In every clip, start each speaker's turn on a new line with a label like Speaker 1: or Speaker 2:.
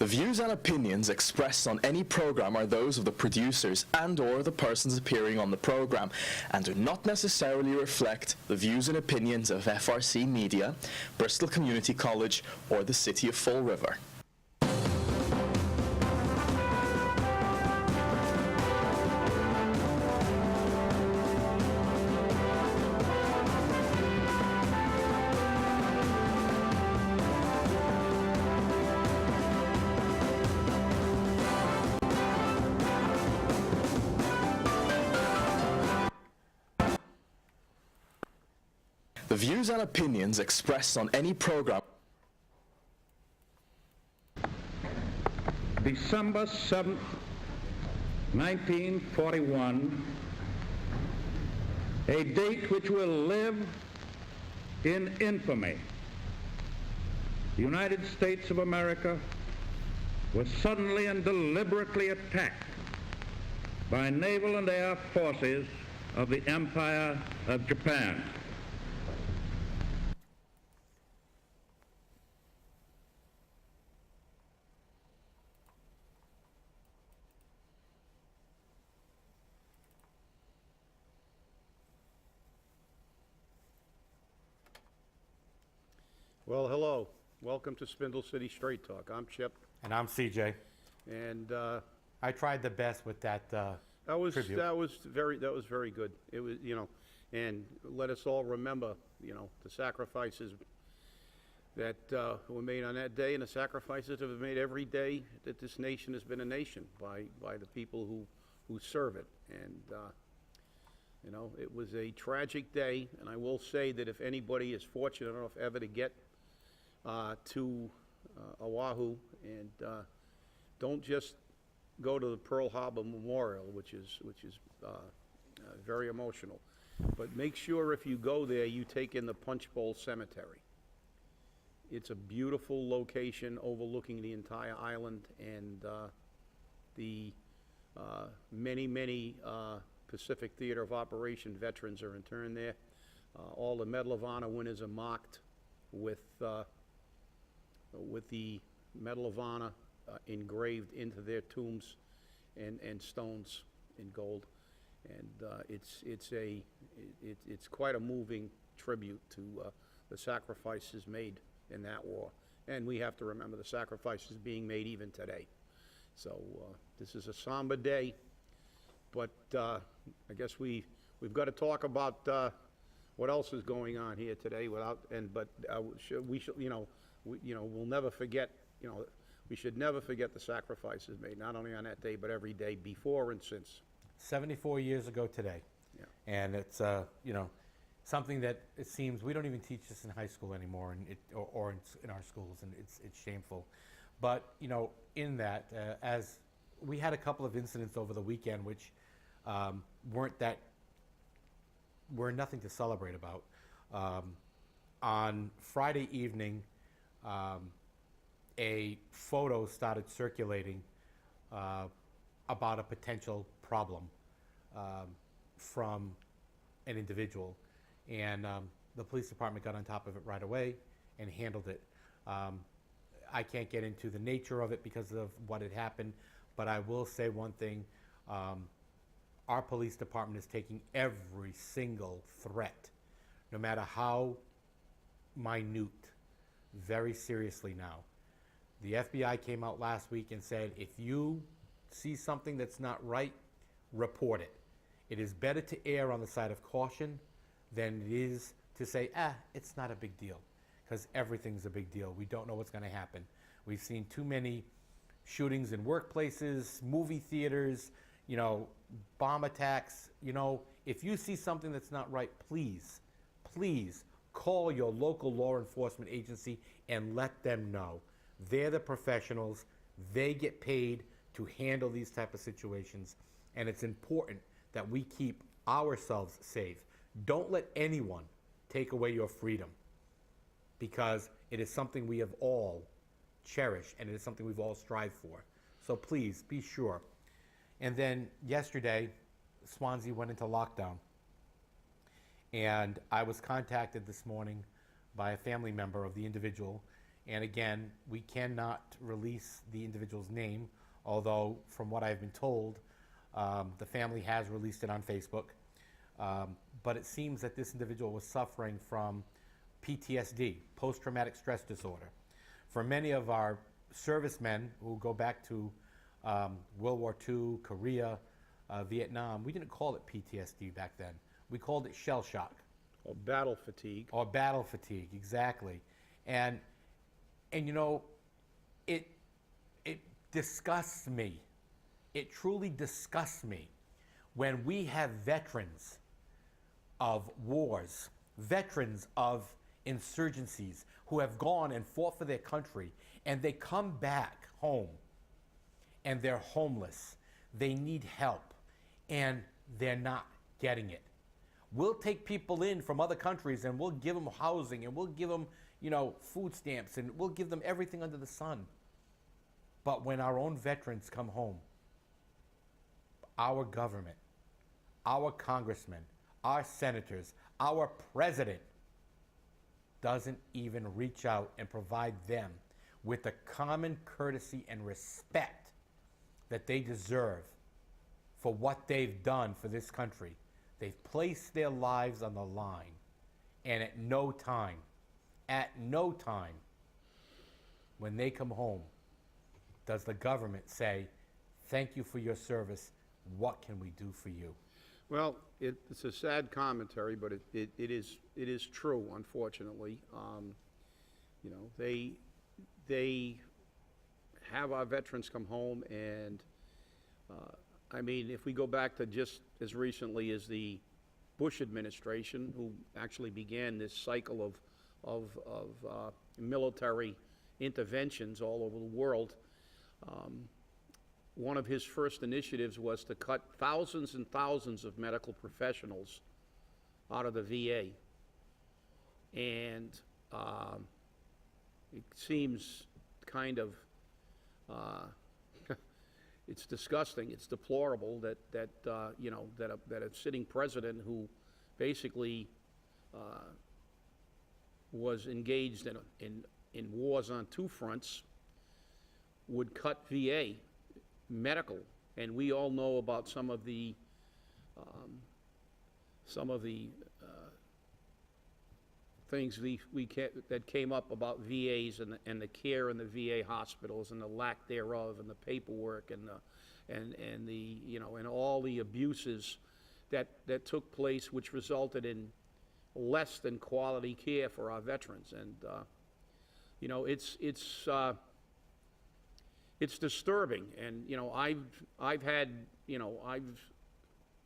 Speaker 1: The views and opinions expressed on any program are those of the producers and/or the persons appearing on the program, and do not necessarily reflect the views and opinions of FRC Media, Bristol Community College, or the City of Fall River. The views and opinions expressed on any program.
Speaker 2: December 7th, 1941, a date which will live in infamy. The United States of America was suddenly and deliberately attacked by naval and air forces of the Empire of Japan.
Speaker 3: Well, hello. Welcome to Spindle City Straight Talk. I'm Chip.
Speaker 4: And I'm CJ.
Speaker 3: And
Speaker 4: I tried the best with that tribute.
Speaker 3: that was very good. It was, and let us all remember, the sacrifices that were made on that day, and the sacrifices that have been made every day that this nation has been a nation by the people who serve it. And it was a tragic day. And I will say that if anybody is fortunate enough ever to get to Oahu, and don't just go to the Pearl Harbor Memorial, which is very emotional, but make sure if you go there you take in the Punch Bowl Cemetery. It's a beautiful location overlooking the entire island, and the many Pacific Theater of Operation veterans are interned there. All the Medal of Honor winners are marked with the Medal of Honor engraved into their tombs and stones in gold, and it's quite a moving tribute to the sacrifices made in that war, and we have to remember the sacrifices being made even today. So this is a somber day, but I guess we've got to talk about what else is going on here today. We'll never forget. We should never forget the sacrifices made, not only on that day, but every day before and since.
Speaker 4: 74 years ago today.
Speaker 3: Yeah.
Speaker 4: And it's something that it seems we don't even teach this in high school anymore, or in our schools, and it's shameful. But in that, as we had a couple of incidents over the weekend, which were nothing to celebrate about. On Friday evening, a photo started circulating about a potential problem from an individual, and the police department got on top of it right away and handled it. I can't get into the nature of it because of what had happened, but I will say one thing. Our police department is taking every single threat, no matter how minute, very seriously now. The FBI came out last week and said, if you see something that's not right, report it. It is better to err on the side of caution than it is to say, it's not a big deal, because everything's a big deal. We don't know what's going to happen. We've seen too many shootings in workplaces, movie theaters, bomb attacks. If you see something that's not right, please call your local law enforcement agency and let them know. They're the professionals. They get paid to handle these type of situations, and it's important that we keep ourselves safe. Don't let anyone take away your freedom, because it is something we have all cherished, and it is something we've all strived for. So please be sure. And then yesterday, Swansea went into lockdown. And I was contacted this morning by a family member of the individual, And again, we cannot release the individual's name, although from what I've been told, the family has released it on Facebook. But it seems that this individual was suffering from PTSD, post-traumatic stress disorder. For many of our servicemen who go back to World War II, Korea, Vietnam, we didn't call it PTSD back then. We called it shell shock.
Speaker 3: Or battle fatigue.
Speaker 4: Or battle fatigue, exactly. And you know, it disgusts me. It truly disgusts me when we have veterans of wars, veterans of insurgencies who have gone and fought for their country, and they come back home and they're homeless. They need help and they're not getting it. We'll take people in from other countries and we'll give them housing and we'll give them, you know, food stamps and we'll give them everything under the sun. But when our own veterans come home, our government, our congressmen, our senators, our president doesn't even reach out and provide them with the common courtesy and respect that they deserve for what they've done for this country. They've placed their lives on the line, and at no time, when they come home, does the government say, thank you for your service, what can we do for you?
Speaker 3: Well, it's a sad commentary, but it is true, unfortunately. You know, they have our veterans come home, and I mean, if we go back to just as recently as the Bush administration, who actually began this cycle of military interventions all over the world, one of his first initiatives was to cut thousands and thousands of medical professionals out of the VA. And it seems kind of, it's disgusting, it's deplorable that you know, that a sitting president who basically was engaged in wars on two fronts would cut VA medical. And we all know about some of the things that came up about VAs and the care in the VA hospitals and the lack thereof and the paperwork and the you know, and all the abuses that took place, which resulted in less than quality care for our veterans. And you know, it's disturbing. And you know, I've had, you know, I've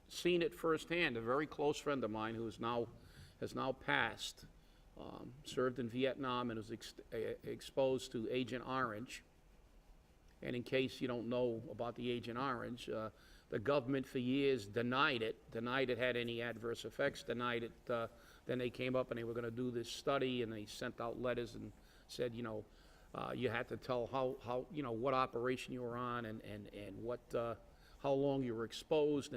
Speaker 3: seen it firsthand. A very close friend of mine who has now passed, served in Vietnam and was exposed to Agent Orange. And in case you don't know about the Agent Orange, the government for years denied it had any adverse effects, denied it. Then they came up and they were going to do this study, and they sent out letters and said, you know, you had to tell how you know, what operation you were on and what how long you were exposed,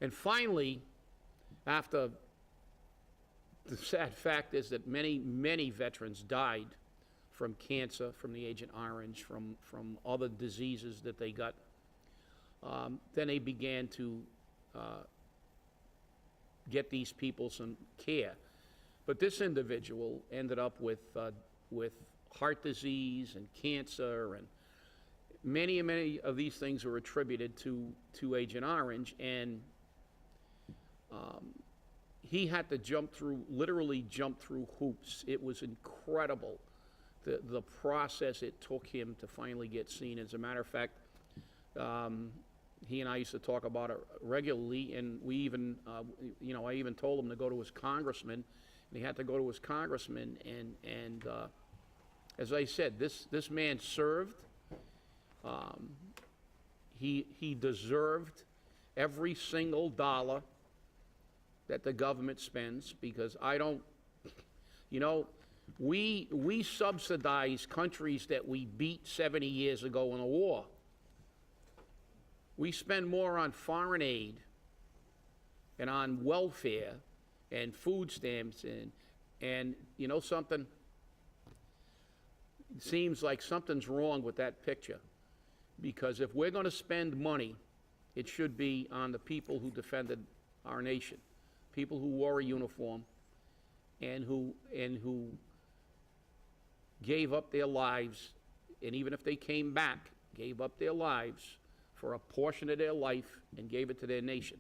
Speaker 3: and finally, after, the sad fact is that many veterans died from cancer, from the Agent Orange, from other diseases that they got. Then they began to get these people some care. But this individual ended up with heart disease and cancer, and many of these things were attributed to Agent Orange, and he had to literally jump through hoops. It was incredible, the process it took him to finally get seen. As a matter of fact, he and I used to talk about it regularly, and we even, you know, I even told him to go to his congressman, and he had to go to his congressman, and as I said, this man served. He deserved every single dollar that the government spends, because I don't, you know, we subsidize countries that we beat 70 years ago in a war. We spend more on foreign aid and on welfare and food stamps and you know something? seems like something's wrong with that picture. Because if we're going to spend money, it should be on the people who defended our nation, people who wore a uniform and who gave up their lives, and even if they came back, gave up their lives for a portion of their life and gave it to their nation.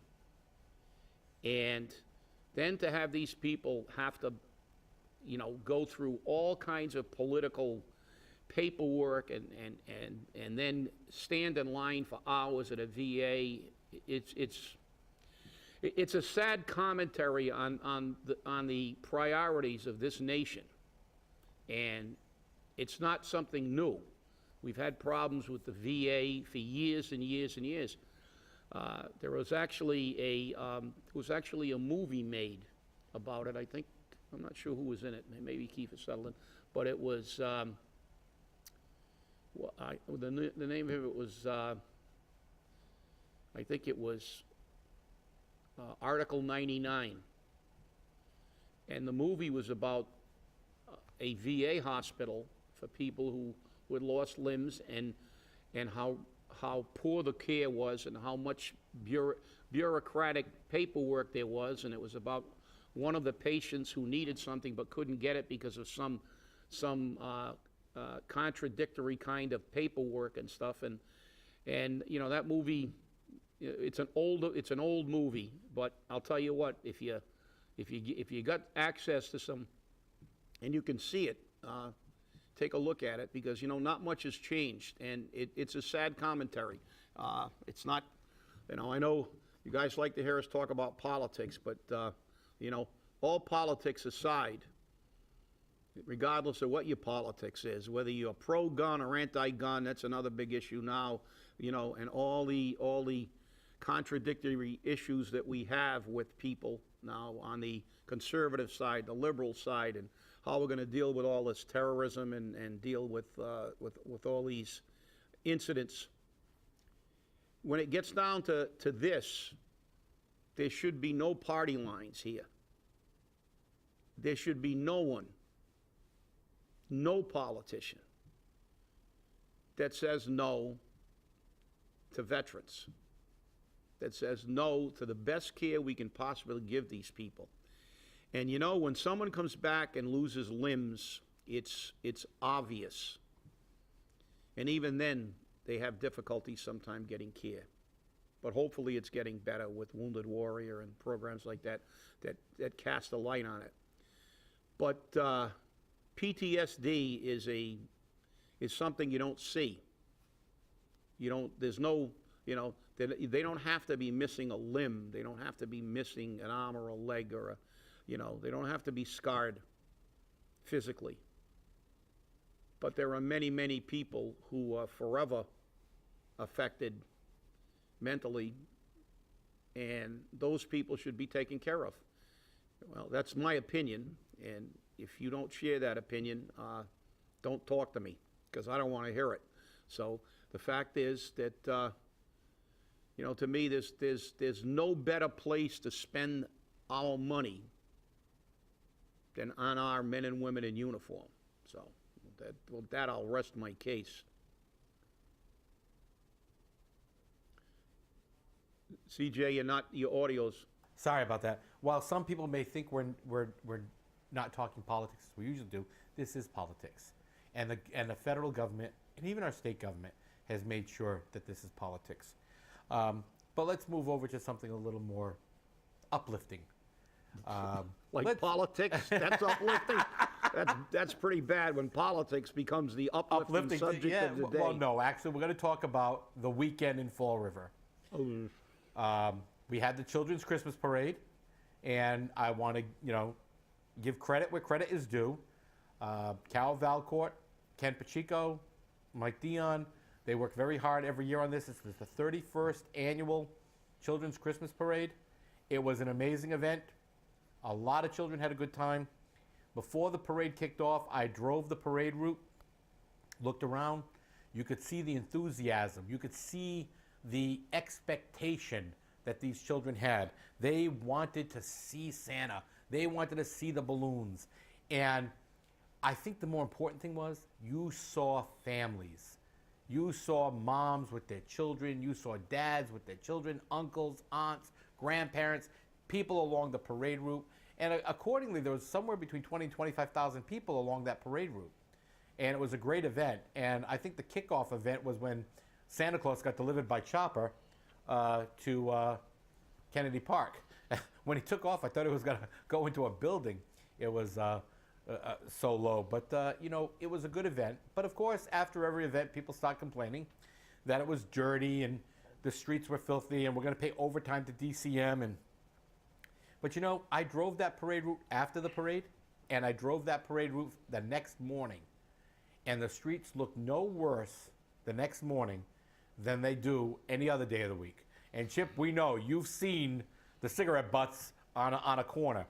Speaker 3: And then to have these people have to, go through all kinds of political paperwork and then stand in line for hours at a VA, it's a sad commentary on the priorities of this nation. And it's not something new. We've had problems with the VA for years and years and years. There was actually a movie made about it. I think, I'm not sure who was in it. Maybe Kiefer Sutherland, but it was the name of it was I think it was Article 99, and the movie was about a VA hospital for people who had lost limbs and how poor the care was and how much bureaucratic paperwork there was, and it was about one of the patients who needed something but couldn't get it because of some contradictory kind of paperwork and stuff, and that movie, it's an old movie, but I'll tell you what, if you got access to some and you can see it, take a look at it, because not much has changed, and it's a sad commentary. It's not, I know you guys like to hear us talk about politics, but all politics aside, regardless of what your politics is, whether you're pro-gun or anti-gun, that's another big issue now, and all the contradictory issues that we have with people now on the conservative side, the liberal side, and how we're going to deal with all this terrorism and deal with all these incidents. When it gets down to this, there should be no party lines here. There should be no one, no politician that says no to veterans, that says no to the best care we can possibly give these people. And when someone comes back and loses limbs, it's obvious. And even then, they have difficulty sometimes getting care. But hopefully it's getting better with Wounded Warrior and programs like that cast a light on it. But PTSD is something you don't see. There's no, they don't have to be missing a limb. They don't have to be missing an arm or a leg or a, they don't have to be scarred physically. But there are many, many people who are forever affected mentally, and those people should be taken care of. Well, that's my opinion, and if you don't share that opinion, don't talk to me, because I don't want to hear it. So the fact is that, to me, there's no better place to spend our money than on our men and women in uniform. So with that I'll rest my case. CJ, your audio's.
Speaker 4: Sorry about that. While some people may think we're not talking politics as we usually do, this is politics. And the federal government, and even our state government, has made sure that this is politics. But let's move over to something a little more uplifting.
Speaker 3: Politics? That's uplifting? That's pretty bad when politics becomes the uplifting subject of the day.
Speaker 4: Well, no, actually, we're going to talk about the weekend in Fall River. We had the Children's Christmas Parade, and I want to, give credit where credit is due. Cal Valcourt, Ken Pacheco, Mike Dion, they work very hard every year on this. This was the 31st annual Children's Christmas Parade. It was an amazing event. A lot of children had a good time. Before the parade kicked off, I drove the parade route, looked around. You could see the enthusiasm. You could see the expectation that these children had. They wanted to see Santa. They wanted to see the balloons. And I think the more important thing was you saw families. You saw moms with their children. You saw dads with their children, uncles, aunts, grandparents, people along the parade route. And accordingly, there was somewhere between 20 and 25,000 people along that parade route. And it was a great event. And I think the kickoff event was when Santa Claus got delivered by chopper to Kennedy Park. When he took off, I thought it was going to go into a building. It was so low. But, you know, it was a good event. But, of course, after every event, people start complaining that it was dirty and the streets were filthy and we're going to pay overtime to DCM. But, you know, I drove that parade route after the parade, and I drove that parade route the next morning. And the streets look no worse the next morning than they do any other day of the week. And Chip, we know you've seen the cigarette butts on a corner.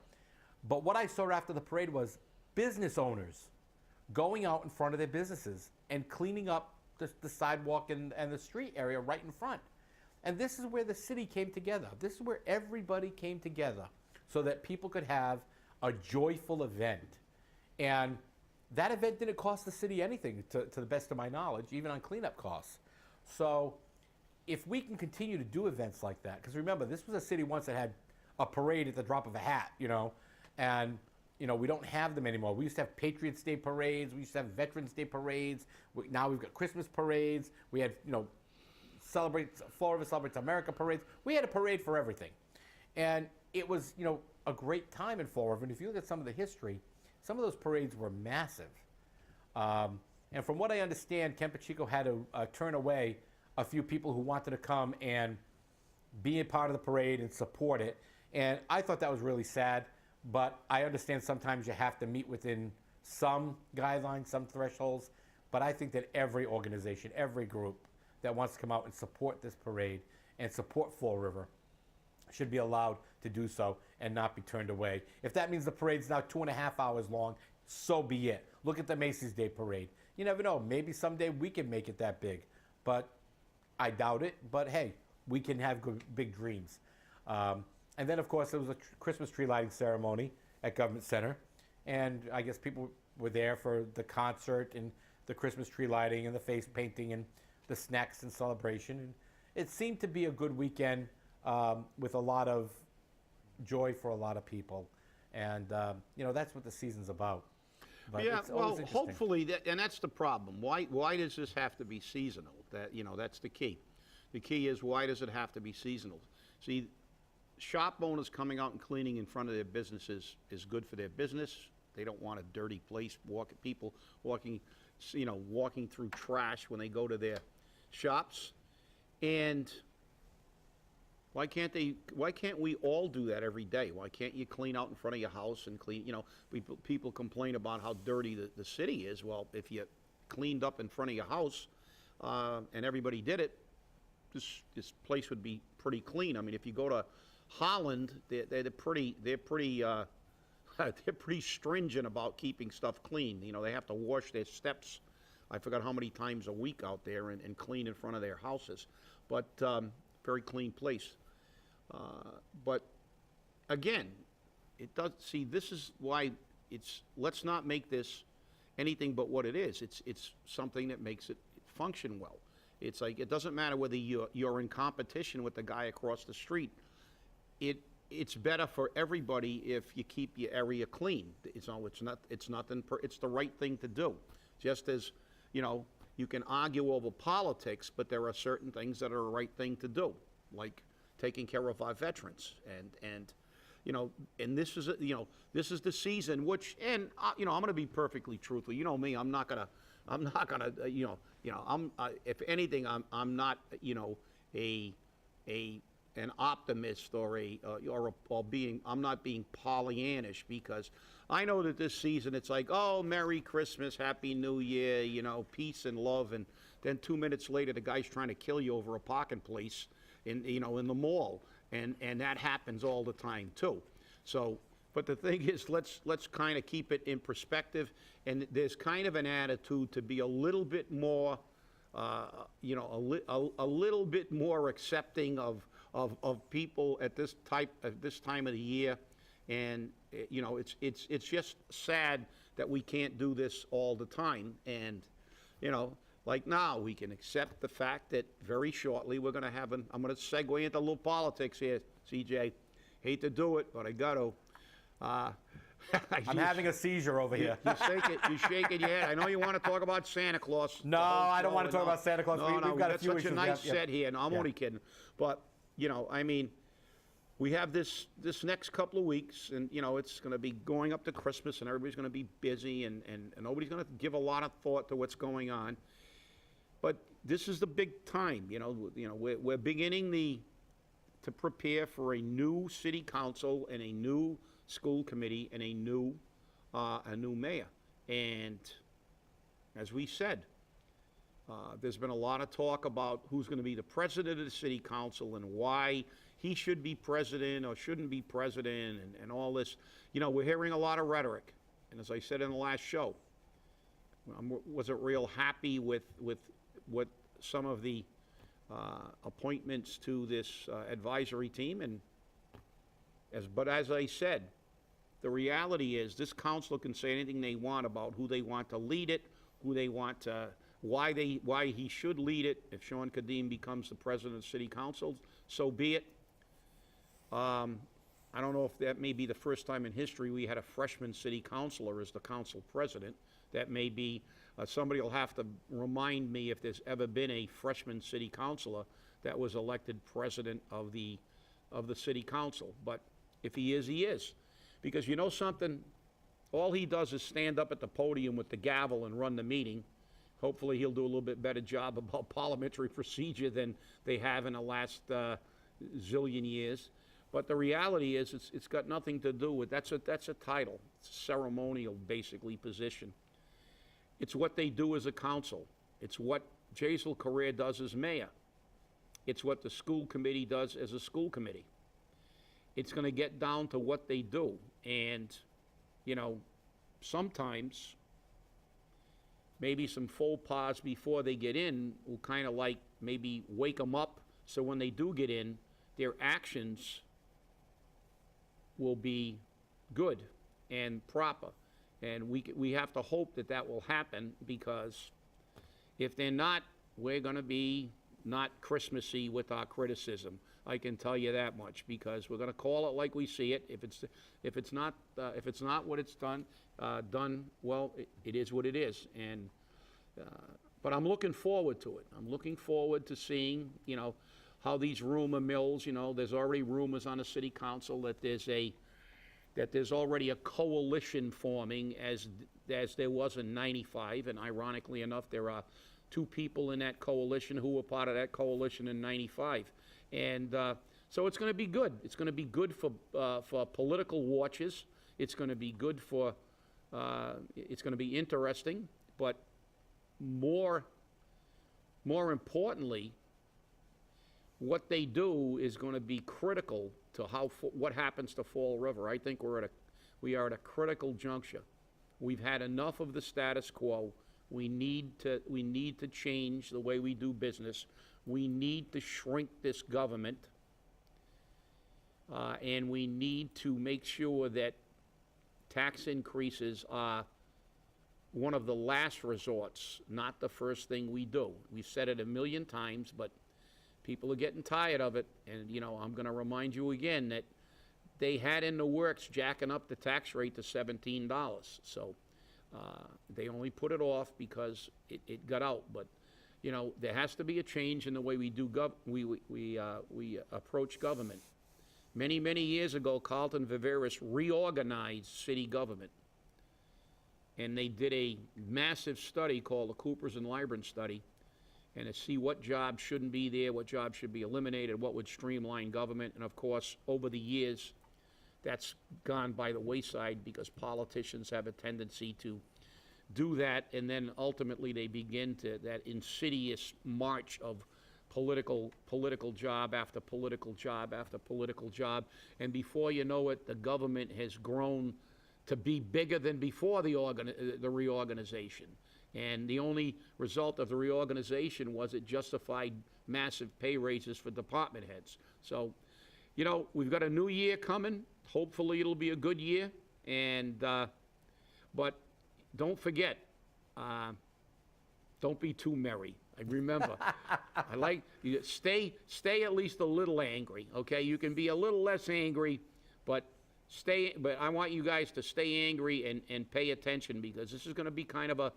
Speaker 4: But what I saw after the parade was business owners going out in front of their businesses and cleaning up the sidewalk and the street area right in front. And this is where the city came together. This is where everybody came together so that people could have a joyful event. And that event didn't cost the city anything, to the best of my knowledge, even on cleanup costs. So if we can continue to do events like that, because remember, this was a city once that had a parade at the drop of a hat, you know, and, you know, we don't have them anymore. We used to have Patriots Day parades. We used to have Veterans Day parades. Now we've got Christmas parades. We had, you know, Florida Celebrates America parades. We had a parade for everything. And it was, you know, a great time in Fall River. And if you look at some of the history, some of those parades were massive. And from what I understand, Ken Pacheco had to turn away a few people who wanted to come and be a part of the parade and support it. And I thought that was really sad. But I understand sometimes you have to meet within some guidelines, some thresholds. But I think that every organization, every group that wants to come out and support this parade and support Fall River should be allowed to do so and not be turned away. If that means the parade's now 2.5 hours long, so be it. Look at the Macy's Day Parade. You never know. Maybe someday we can make it that big. But I doubt it. But hey, we can have good, big dreams. And then, of course, there was a Christmas tree lighting ceremony at Government Center. And I guess people were there for the concert and the Christmas tree lighting and the face painting and the snacks and celebration. And it seemed to be a good weekend with a lot of joy for a lot of people. And, you know, that's what the season's about. But
Speaker 3: yeah,
Speaker 4: it's always
Speaker 3: well, hopefully, and that's the problem. Why does this have to be seasonal? You know, that's the key. The key is, why does it have to be seasonal? See, shop owners coming out and cleaning in front of their businesses is good for their business. They don't want a dirty place, people walking through trash when they go to their shops. And why can't we all do that every day? Why can't you clean out in front of your house and clean, you know, people complain about how dirty the city is. Well, if you cleaned up in front of your house and everybody did it, this place would be pretty clean. I mean, if you go to Holland, they're pretty stringent about keeping stuff clean. You know, they have to wash their steps, I forgot how many times a week out there, and clean in front of their houses. But very clean place. But again, it does. See, this is why let's not make this anything but what it is. It's something that makes it function well. It's like, it doesn't matter whether you're in competition with the guy across the street. It's better for everybody if you keep your area clean. It's the right thing to do. Just as, you know, you can argue over politics, but there are certain things that are the right thing to do, like taking care of our veterans. And you know, and this is the season, which, and you know, I'm going to be perfectly truthful. You know me, I'm not gonna if anything, I'm not, you know, an optimist I'm not being Pollyannish, because I know that this season it's like, oh, Merry Christmas, Happy New Year, you know, peace and love, and then 2 minutes later the guy's trying to kill you over a parking place in the mall, and that happens all the time too. So, but the thing is, let's kind of keep it in perspective, and there's kind of an attitude to be a little bit more, you know, a little bit more accepting of people at this time of the year. And you know, it's just sad that we can't do this all the time. And, you know, like now, we can accept the fact that very shortly we're going to have I'm going to segue into a little politics here, CJ. Hate to do it, but I got to.
Speaker 4: I'm having a seizure over here.
Speaker 3: You're shaking your head. I know you want to talk about Santa Claus.
Speaker 4: No, I don't want to talk about Santa Claus. We've got a few
Speaker 3: such
Speaker 4: issues.
Speaker 3: a nice set here, and I'm only kidding. But, you know, I mean, we have this next couple of weeks, and, you know, it's going to be going up to Christmas, and everybody's going to be busy, and nobody's going to give a lot of thought to what's going on. But this is the big time, you know, we're beginning to prepare for a new city council and a new school committee and a new mayor. And as we said, there's been a lot of talk about who's going to be the president of the city council and why he should be president or shouldn't be president and all this. You know, we're hearing a lot of rhetoric. And as I said in the last show, I wasn't real happy with what some of the appointments to this advisory team. But as I said, the reality is this council can say anything they want about who they want to lead it, who they want to, why he should lead it. If Sean Kadim becomes the president of the city council, so be it. I don't know if that may be the first time in history we had a freshman city councilor as the council president. That may be, somebody will have to remind me if there's ever been a freshman city councilor that was elected president of the city council. But if he is, he is. Because you know something? All he does is stand up at the podium with the gavel and run the meeting. Hopefully he'll do a little bit better job about parliamentary procedure than they have in the last zillion years. But the reality is it's got nothing to do with, that's a title. It's a ceremonial, basically, position. It's what they do as a council. It's what Jaisal Correa does as mayor. It's what the school committee does as a school committee. It's going to get down to what they do. And, you know, sometimes maybe some faux pas before they get in will kind of like maybe wake them up so when they do get in, their actions will be good and proper. And we have to hope that that will happen, because if they're not, we're going to be not Christmassy with our criticism. I can tell you that much, because we're going to call it like we see it. If it's not what it's done, well, it is what it is. And but I'm looking forward to it. I'm looking forward to seeing, you know, how these rumor mills. You know, there's already rumors on the city council that there's already a coalition forming as there was in '95, and ironically enough, there are two people in that coalition who were part of that coalition in '95. And so it's going to be good. It's going to be good for political watchers. It's going to be good for, it's going to be interesting, but more importantly, what they do is going to be critical to what happens to Fall River. I think we are at a critical juncture. We've had enough of the status quo. We need to change the way we do business. We need to shrink this government, and we need to make sure that tax increases are one of the last resorts, not the first thing we do. We've said it a million times, but people are getting tired of it. And, you know, I'm going to remind you again that they had in the works jacking up the tax rate to $17. So they only put it off because it got out. But, you know, there has to be a change in the way we do we approach government. Many, many years ago, Carlton Viveris reorganized city government. And they did a massive study called the Coopers and Lybrand study, and to see what jobs shouldn't be there, what jobs should be eliminated, what would streamline government. And of course, over the years, that's gone by the wayside because politicians have a tendency to do that, and then ultimately they begin to that insidious march of political job after political job after political job, and before you know it, the government has grown to be bigger than before the reorganization. And the only result of the reorganization was it justified massive pay raises for department heads. So, you know, we've got a new year coming. Hopefully it'll be a good year. And but don't forget, don't be too merry. I remember. I like you stay at least a little angry. Okay, you can be a little less angry, but I want you guys to stay angry and pay attention, because this is going to be kind of a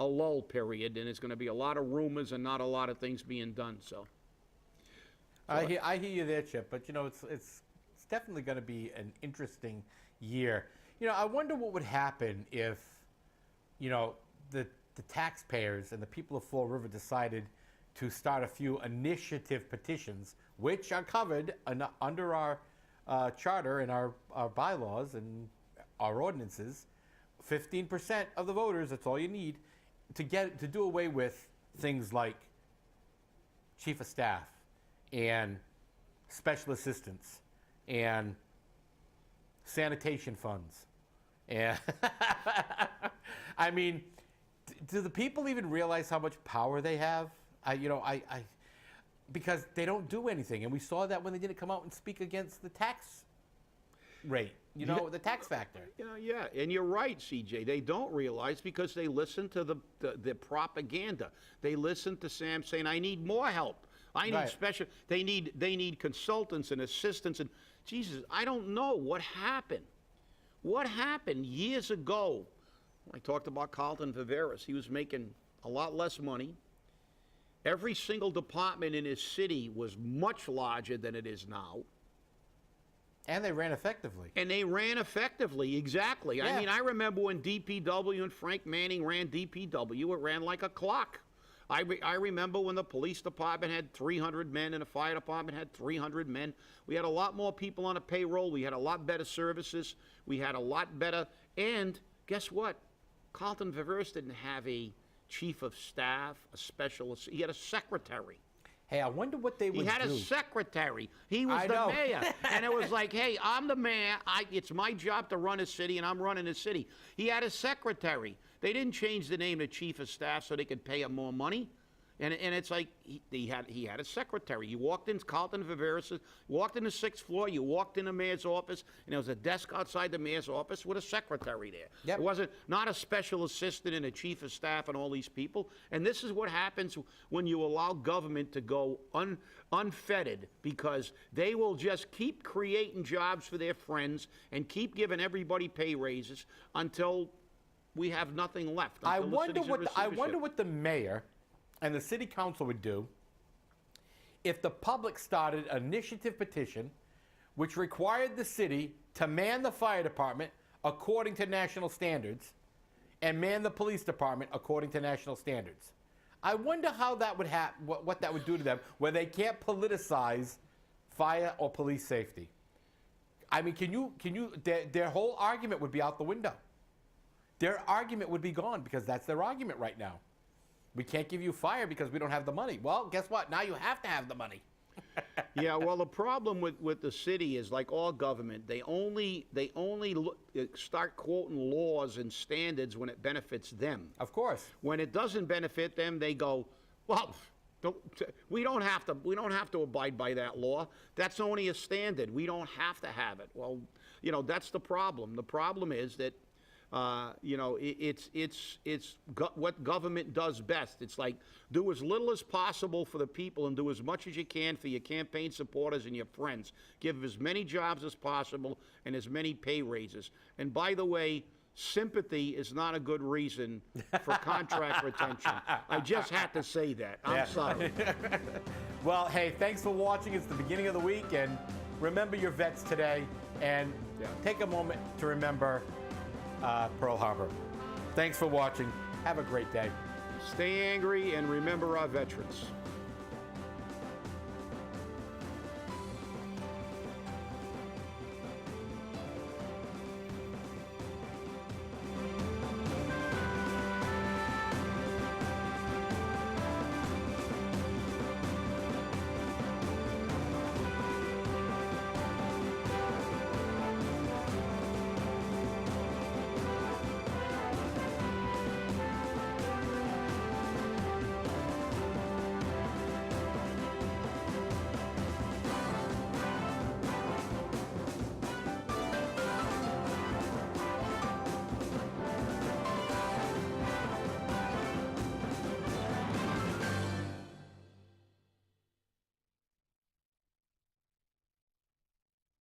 Speaker 3: lull period, and it's going to be a lot of rumors and not a lot of things being done. So
Speaker 4: I hear you there, Chip. But you know, it's definitely going to be an interesting year. You know, I wonder what would happen if, you know, the taxpayers and the people of Fall River decided to start a few initiative petitions, which are covered under our charter and our bylaws and our ordinances. 15% of the voters, that's all you need, to do away with things like chief of staff and special assistants and sanitation funds. And I mean, do the people even realize how much power they have? Because they don't do anything, and we saw that when they didn't come out and speak against the tax rate, the tax factor.
Speaker 3: Yeah, and you're right, CJ. They don't realize because they listen to the propaganda. They listen to Sam saying, "I need more help. I need special." They need consultants and assistants. And Jesus, I don't know what happened. What happened years ago? I talked about Carlton Viveris. He was making a lot less money. Every single department in his city was much larger than it is now.
Speaker 4: And they ran effectively.
Speaker 3: Exactly. Yeah. I mean, I remember when DPW and Frank Manning ran DPW, it ran like a clock. I remember when the police department had 300 men and the fire department had 300 men. We had a lot more people on a payroll. We had a lot better services. We had a lot better. And guess what? Carlton Viveris didn't have a chief of staff, a specialist. He had a secretary.
Speaker 4: Hey, I wonder what they would do.
Speaker 3: He had a secretary. He was the mayor. And it was like, hey, I'm the mayor. It's my job to run a city, and I'm running a city. He had a secretary. They didn't change the name to chief of staff so they could pay him more money. And it's like he had a secretary. You walked in, Carlton Viveris, walked in the 6th floor, you walked in the mayor's office, and there was a desk outside the mayor's office with a secretary there.
Speaker 4: Yep.
Speaker 3: It wasn't not a special assistant and a chief of staff and all these people. And this is what happens when you allow government to go unfettered, because they will just keep creating jobs for their friends and keep giving everybody pay raises until we have nothing left.
Speaker 4: I wonder what the mayor and the city council would do if the public started an initiative petition which required the city to man the fire department according to national standards and man the police department according to national standards. I wonder how that would what that would do to them, where they can't politicize fire or police safety. I mean, their whole argument would be out the window. Their argument would be gone, because that's their argument right now. We can't give you fire because we don't have the money. Well, guess what? Now you have to have the money.
Speaker 3: Yeah, well, the problem with the city is, like all government, they only start quoting laws and standards when it benefits them.
Speaker 4: Of course.
Speaker 3: When it doesn't benefit them, they go, well, we don't have to abide by that law. That's only a standard. We don't have to have it. Well, that's the problem. The problem is that it's what government does best. It's like, do as little as possible for the people and do as much as you can for your campaign supporters and your friends. Give as many jobs as possible and as many pay raises. And by the way, sympathy is not a good reason for contract retention. I just had to say that. I'm sorry.
Speaker 4: Well, hey, thanks for watching. It's the beginning of the week, and remember your vets today, and take a moment to remember Pearl Harbor. Thanks for watching. Have a great day.
Speaker 3: Stay angry and remember our veterans.